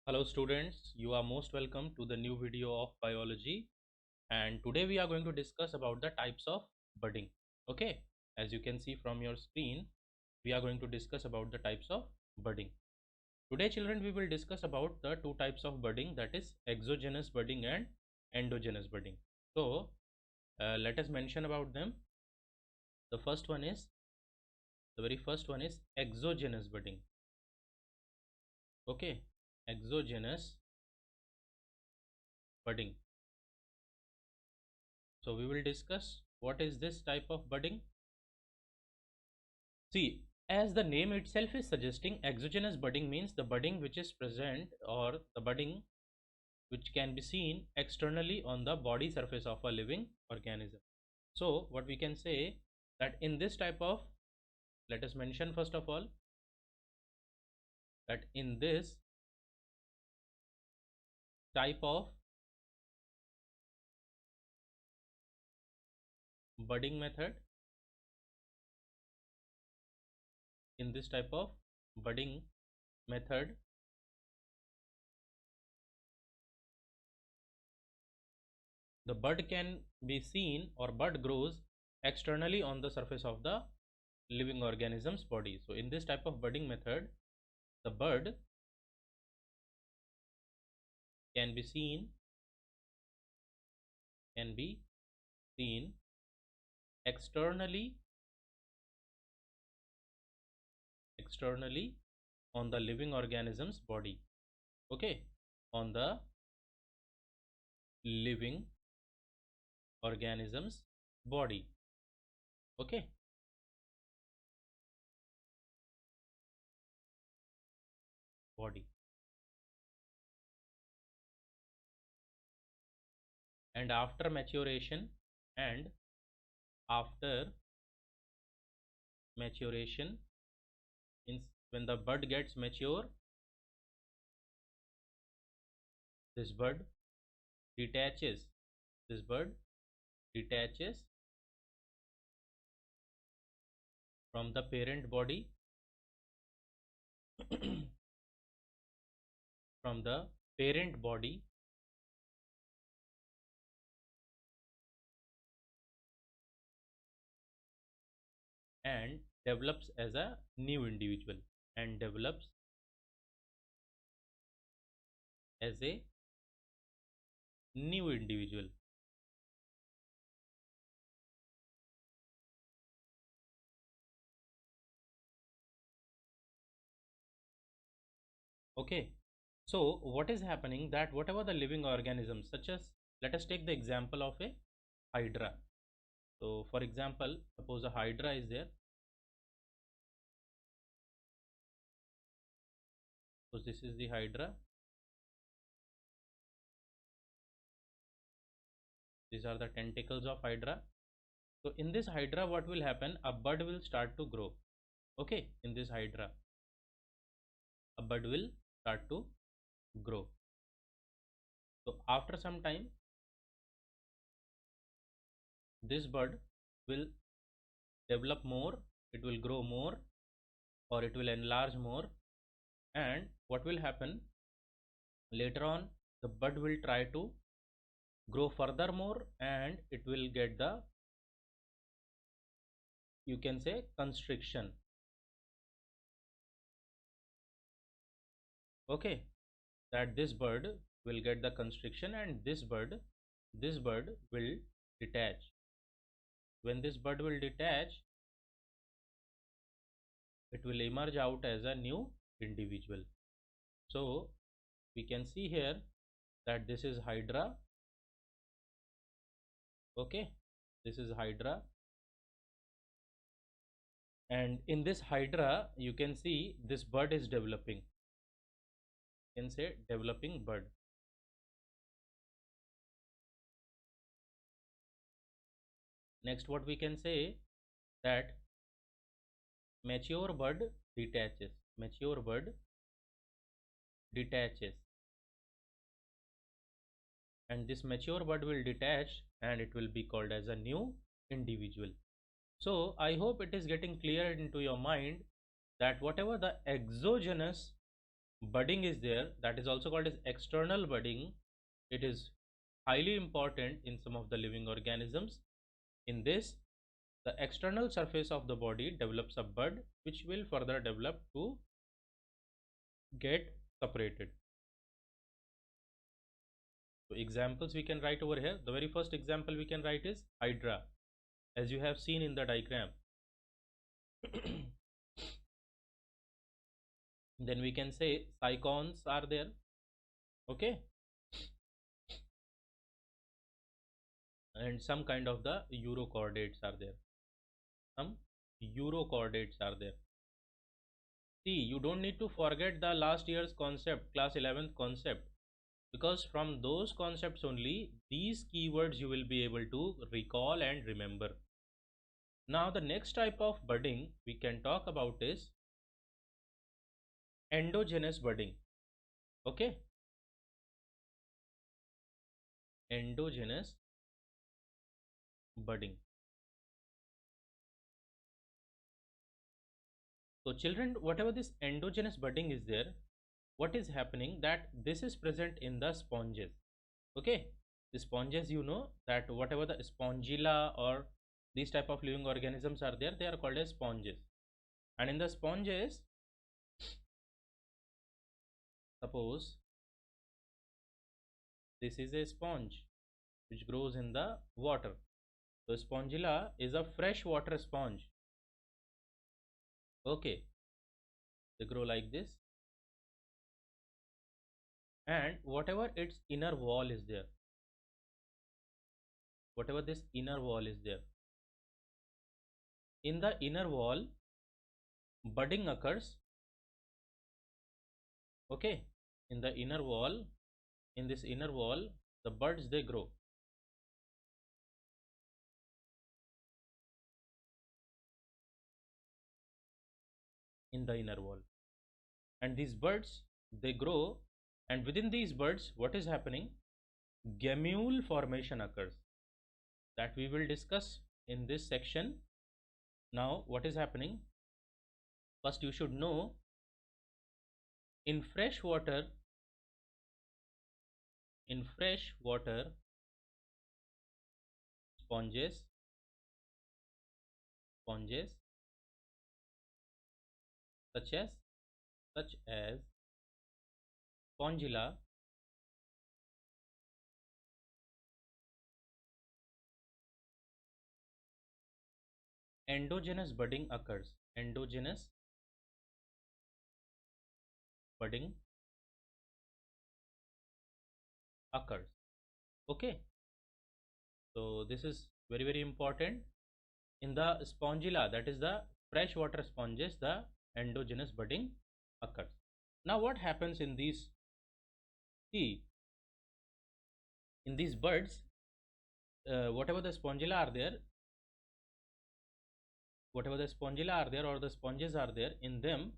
Hello students, you are most welcome to the new video of biology, and today we are going to discuss about the types of budding. Okay, as you can see from your screen, we are going to discuss about the types of budding. Today children, we will discuss about the two types of budding, that is exogenous budding and endogenous budding. So let us mention about them. The very first one is exogenous budding. Okay, exogenous budding. So we will discuss what is this type of budding. See, as the name itself is suggesting, exogenous budding means the budding which is present, or the budding which can be seen externally on the body surface of a living organism. So what we can say, that in this type of, let us mention first of all, that in this type of budding method, in this type of budding method, the bud can be seen, or bud grows externally on the surface of the living organism's body. So in this type of budding method, the bud can be seen externally on the living organism's body. Okay, on the living organism's body. Okay, body. And and after maturation, in when the bud gets mature, this bud detaches this bud detaches from the parent body from the parent body and develops as a new individual and develops as a new individual. Okay, so what is happening, that whatever the living organisms, such as, let us take the example of a hydra. So for example, suppose a hydra is there. So this is the hydra. These are the tentacles of hydra. So in this hydra, what will happen, a bud will start to grow. Okay, in this hydra, a bud will start to grow. So after some time, this bud will develop more, it will grow more, or it will enlarge more. And what will happen, later on, the bud will try to grow furthermore, and it will get the, you can say, constriction. Okay, that this bird will get the constriction, and this bird will detach. When this bird will detach, it will emerge out as a new individual. So we can see here that this is hydra. Okay, this is hydra, and in this hydra, you can see this bud is developing. You can say developing bud. Next, what we can say, that mature bud detaches. Mature bud detaches, and this mature bud will detach, and it will be called as a new individual. So I hope it is getting clear into your mind that whatever the exogenous budding is there, that is also called as external budding. It is highly important in some of the living organisms. In this, the external surface of the body develops a bud which will further develop to get separated. So examples we can write over here. The very first example we can write is hydra, as you have seen in the diagram. Then we can say cycons are there. Okay, and some kind of the urochordates are there. Some urochordates are there. See, you don't need to forget the last year's concept, class 11th concept, because from those concepts only these keywords you will be able to recall and remember. Now the next type of budding we can talk about is endogenous budding. Okay, endogenous budding. So children, whatever this endogenous budding is there, what is happening, that this is present in the sponges. Okay, the sponges, you know that whatever the spongilla or these type of living organisms are there, they are called as sponges. And in the sponges, suppose this is a sponge which grows in the water. So spongilla is a freshwater sponge. Okay, they grow like this, and whatever its inner wall is there, whatever this inner wall is there, in the inner wall budding occurs. Okay, in the inner wall, in this inner wall, the buds they grow. In the inner wall, and these buds they grow, and within these buds what is happening, gamule formation occurs, that we will discuss in this section. Now what is happening, first you should know, in fresh water, sponges such as spongilla, endogenous budding occurs. Endogenous budding occurs. Okay, so this is very very important. In the spongilla, that is the freshwater sponges, the endogenous budding occurs. Now what happens in these, see, in these buds, whatever the spongilla are there, or the sponges are there, in them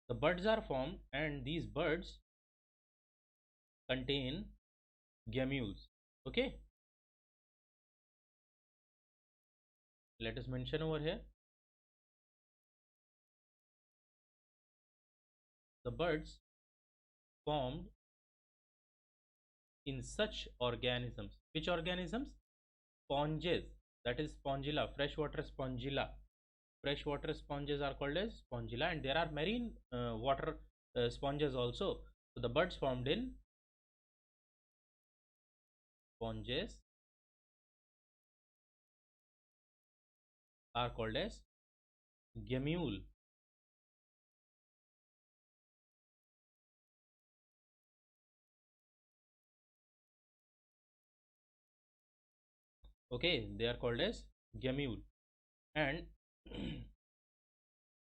the buds are formed, and these buds contain gamules. Okay, let us mention over here, the buds formed in such organisms. Which organisms? Sponges, that is spongilla, freshwater spongilla. Freshwater sponges are called as spongilla, and there are marine water sponges also. So the buds formed in sponges are called as gamule. Okay, they are called as gamule. And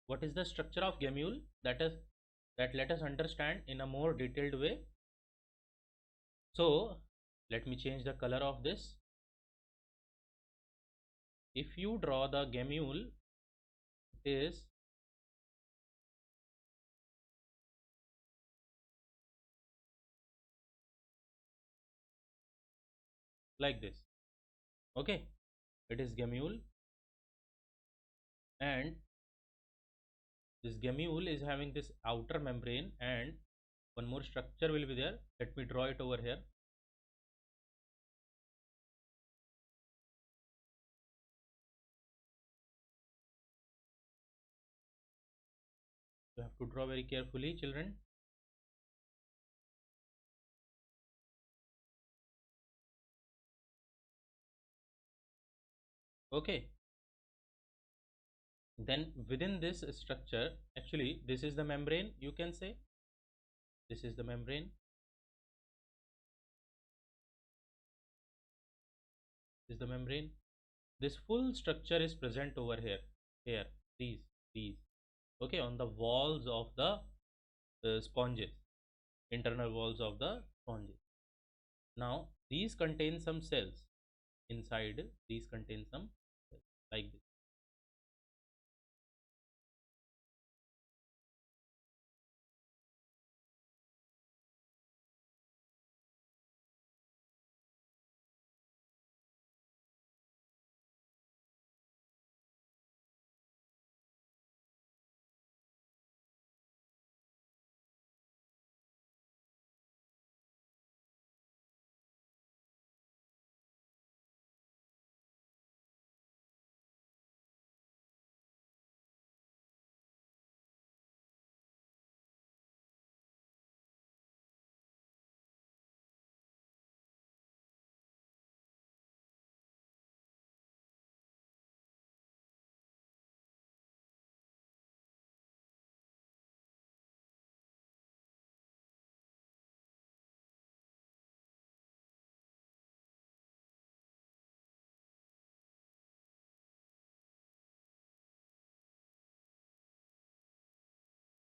what is the structure of gamule, that let us understand in a more detailed way. So let me change the color of this. If you draw the gamule, it is like this. Okay, it is gamule, and this gamule is having this outer membrane, and One more structure will be there. Let me draw it over here. You have to draw very carefully, children. Okay. Then within this structure, actually, this is the membrane, you can say. This is the membrane. This is the membrane. This full structure is present over here. Here, these. Okay, on the walls of the sponges, internal walls of the sponges. Now, these contain some cells. Inside, these contain some cells, like this.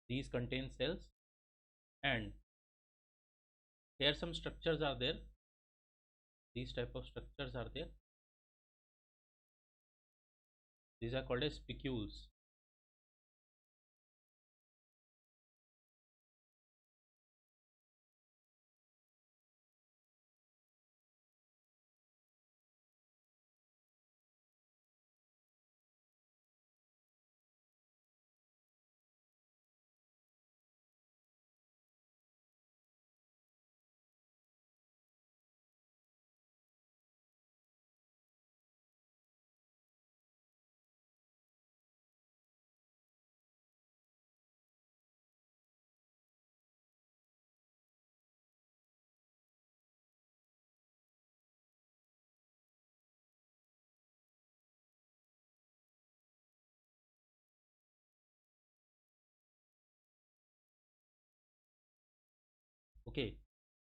These contain cells, and here some structures are there. These type of structures are there. These are called as spicules. Okay,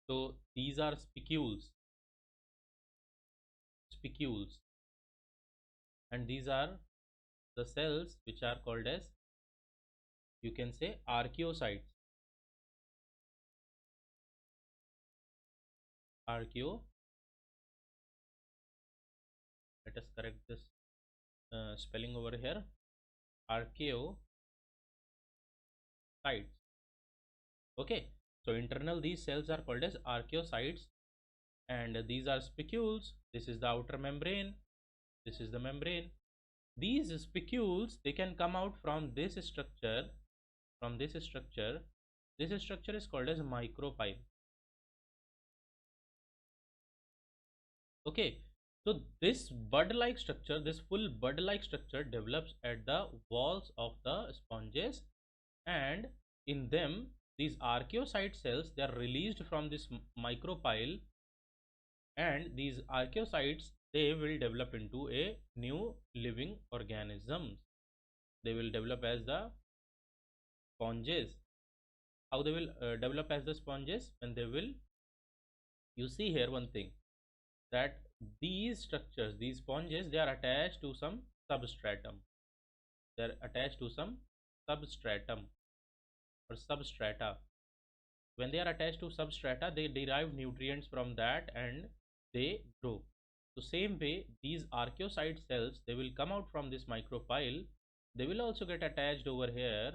so these are spicules, and these are the cells which are called as, you can say, archaeocytes. Archeo. Let us correct this spelling over here. Archaeocytes. Okay, so internal these cells are called as archaeocytes, and these are spicules. This is the outer membrane. This is the membrane. These spicules, they can come out from this structure. From this structure, this structure is called as micropyle. Okay, so this bud-like structure, this full bud-like structure develops at the walls of the sponges, and in them these archaeocyte cells, they are released from this micropyle, and these archaeocytes, they will develop into a new living organisms. They will develop as the sponges. How they will develop as the sponges? When they will, you see here one thing, that these structures, these sponges, they are attached to some substratum. They are attached to some substratum or substrata. When they are attached to substrata, they derive nutrients from that and they grow. So same way, these archaeocyte cells, they will come out from this micropyle. They will also get attached over here,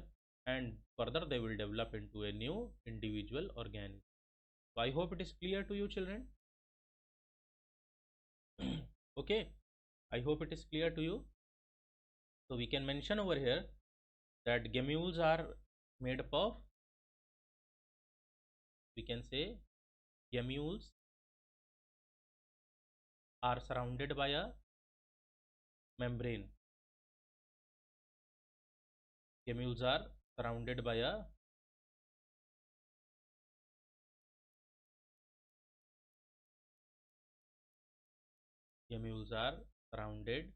and further they will develop into a new individual organism. So I hope it is clear to you, children. Okay, I hope it is clear to you. So we can mention over here that gammules are made up of we can say gamules are surrounded by a membrane. Gamules are surrounded by a gamules are surrounded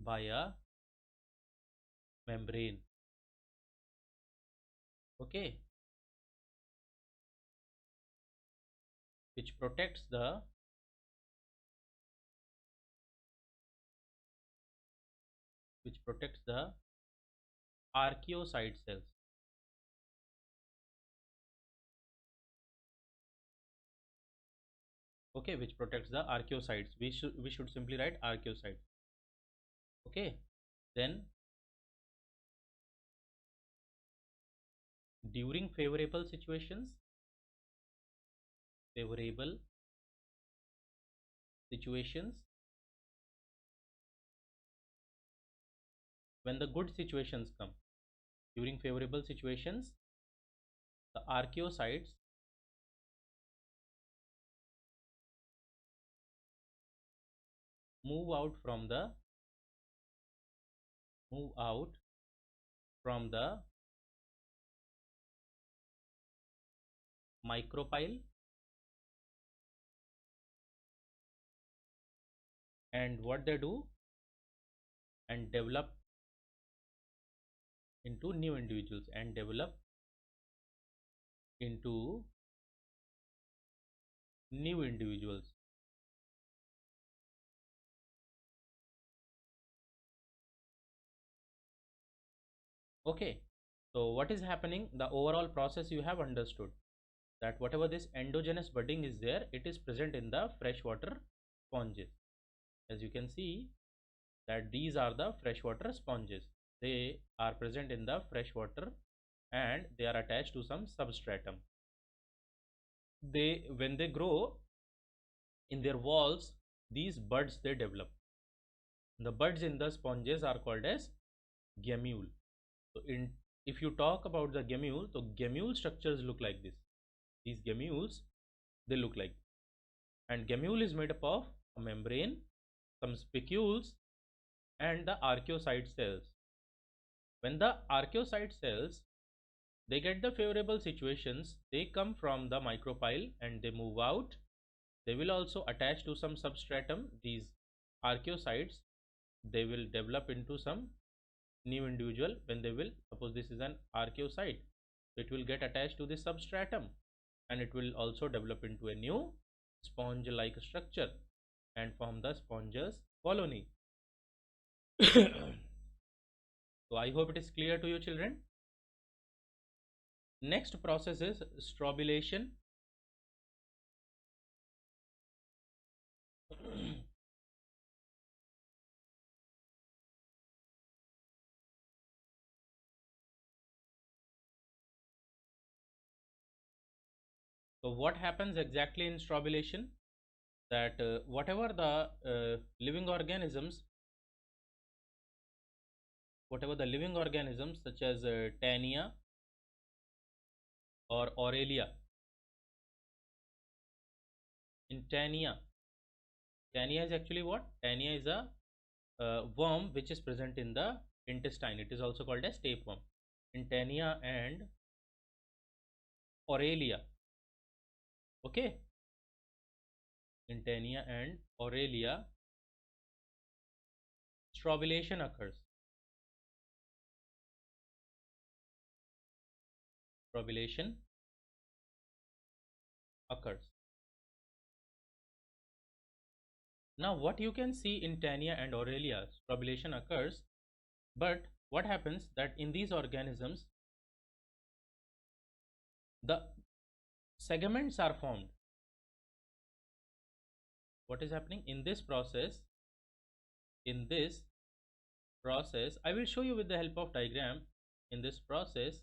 by a membrane. Okay, which protects the archaeocyte cells. Okay, which protects the archaeocytes. We should simply write archaeocytes. Okay, then during favorable situations, when the good situations come, during favorable situations, the archaeocytes move out from the micropyle and what they do, and develop into new individuals and develop into new individuals. Okay, so what is happening, the overall process you have understood, that whatever this endogenous budding is there, it is present in the freshwater sponges. As you can see that these are the freshwater sponges. They are present in the freshwater and they are attached to some substratum. They, when they grow in their walls, these buds they develop. The buds in the sponges are called as gamule. So in, if you talk about the gamule, so gamule structures look like this. These gamules, they look like, and gamule is made up of a membrane, some spicules, and the archaeocyte cells. When the archaeocyte cells, they get the favorable situations, they come from the micropyle and they move out. They will also attach to some substratum. These archaeocytes, they will develop into some new individual. When they will, suppose this is an archaeocyte, it will get attached to the substratum and it will also develop into a new sponge like structure and form the sponges colony. So I hope it is clear to you, children. Next process is strobilation. So what happens exactly in strobilation, that whatever the living organisms, such as Tania or Aurelia. In Tania is actually what? Tania is a worm which is present in the intestine. It is also called as tapeworm. In Tania and Aurelia, okay, in Tania and Aurelia, strobilation occurs. Strobilation occurs. Now what you can see in Tania and Aurelia, strobilation occurs, but what happens that in these organisms, the segments are formed. What is happening in this process? In this process, I will show you with the help of diagram. In this process,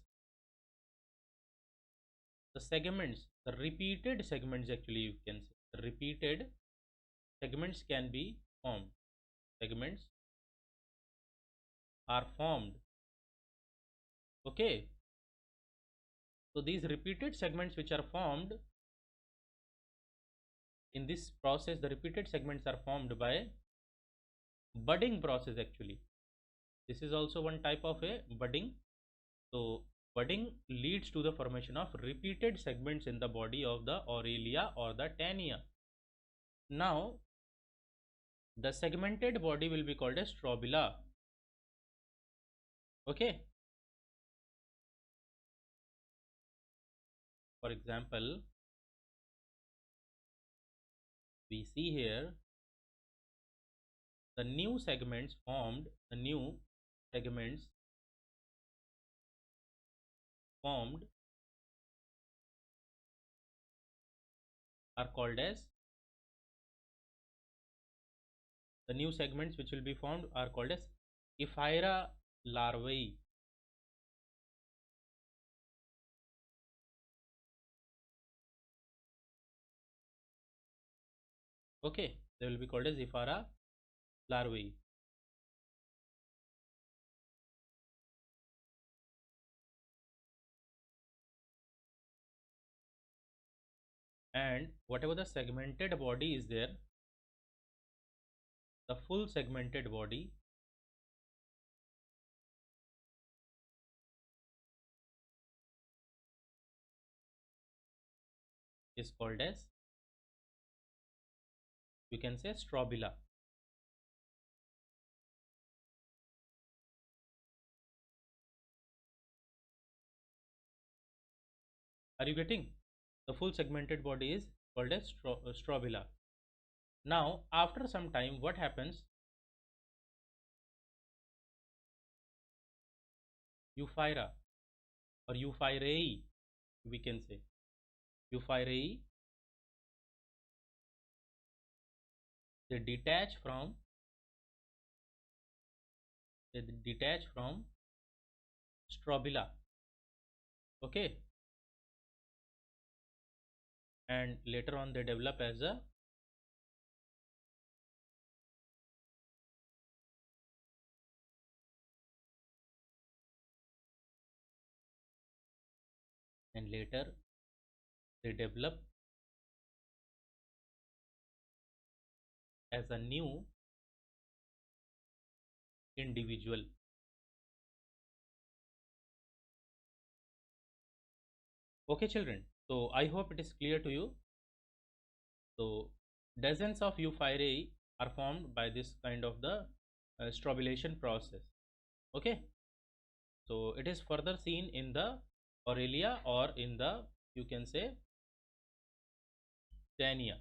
the segments, the repeated segments, actually you can say, the repeated segments can be formed. Segments are formed. Okay, So these repeated segments which are formed in this process, the repeated segments are formed by budding process actually. This is also one type of a budding. So budding leads to the formation of repeated segments in the body of the Aurelia or the Tania. Now the segmented body will be called as strobila. Okay. For example, we see here the new segments formed, the new segments formed are called as, the new segments which will be formed are called as Ephyra larvae. Okay, they will be called as Ephyra larvae. And whatever the segmented body is there, the full segmented body is called as, you can say, strobila. Are you getting? The full segmented body is called as strobila. Now after some time what happens? Euphyra or Euphyrae, we can say. Euphyrae, they detach from strobila. Okay, and later on they develop as a and later they develop as a new individual. Okay children, so I hope it is clear to you. So dozens of Euphyrae are formed by this kind of the strobilation process. Okay, so it is further seen in the Aurelia or in the, you can say, Tania.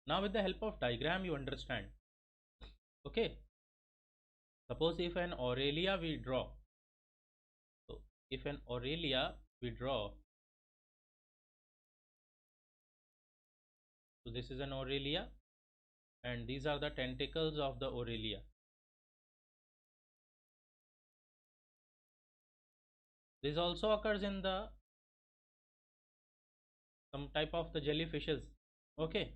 Now with the help of diagram you understand. Okay, suppose if an Aurelia we draw, so if an Aurelia we draw, so this is an Aurelia and these are the tentacles of the Aurelia. This also occurs in the some type of the jellyfishes. Okay,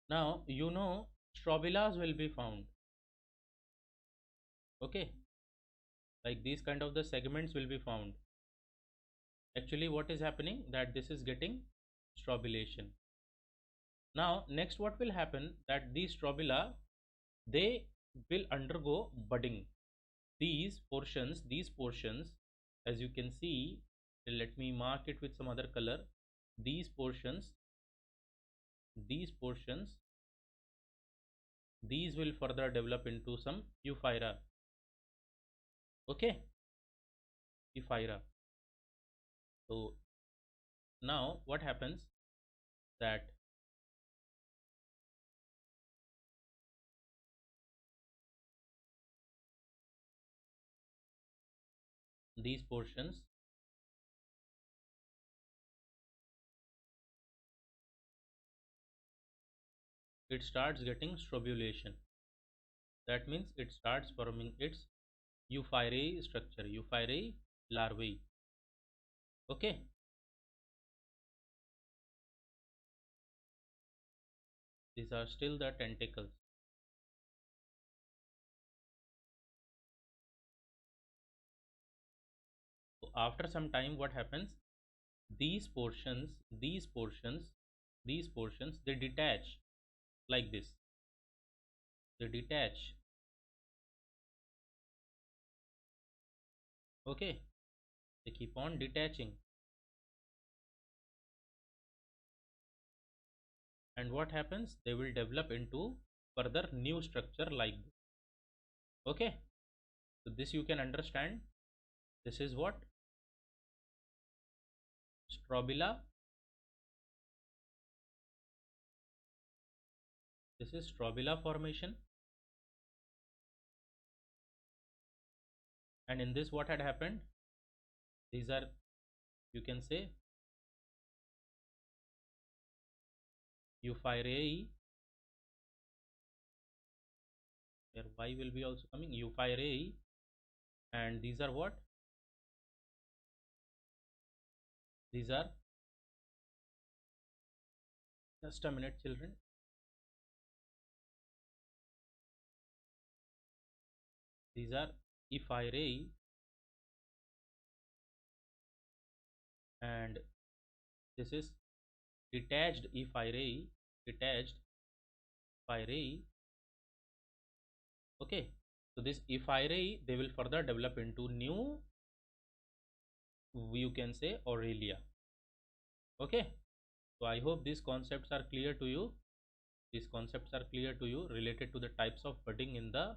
now you know strobilas will be found. Okay, like these kind of the segments will be found. Actually what is happening, that this is getting strobilation. Now next what will happen, that these strobila, they will undergo budding. These portions, as you can see, let me mark it with some other color. These portions these will further develop into some Euphyra. Okay, Euphyra. So now what happens, that these portions it starts getting strobulation. That means it starts forming its Euphyrae structure, Euphyrae larvae. Okay, these are still the tentacles. So after some time what happens, these portions these portions these portions, they detach like this, they detach. Okay, they keep on detaching, and what happens, they will develop into further new structure like this. Okay, so this you can understand. This is what strobila, this is strobila formation. And in this what had happened, these are, you can say, euphirae, here y will be also coming, euphirae. And these are what, these are, just a minute children, these are ephyrae, and this is detached ephyrae, detached ephyrae. Okay, so this ephyrae, they will further develop into new, you can say, aurelia. Okay, so I hope these concepts are clear to you. These concepts are clear to you related to the types of budding in the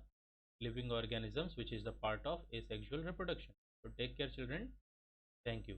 living organisms, which is the part of asexual reproduction. So take care children. Thank you.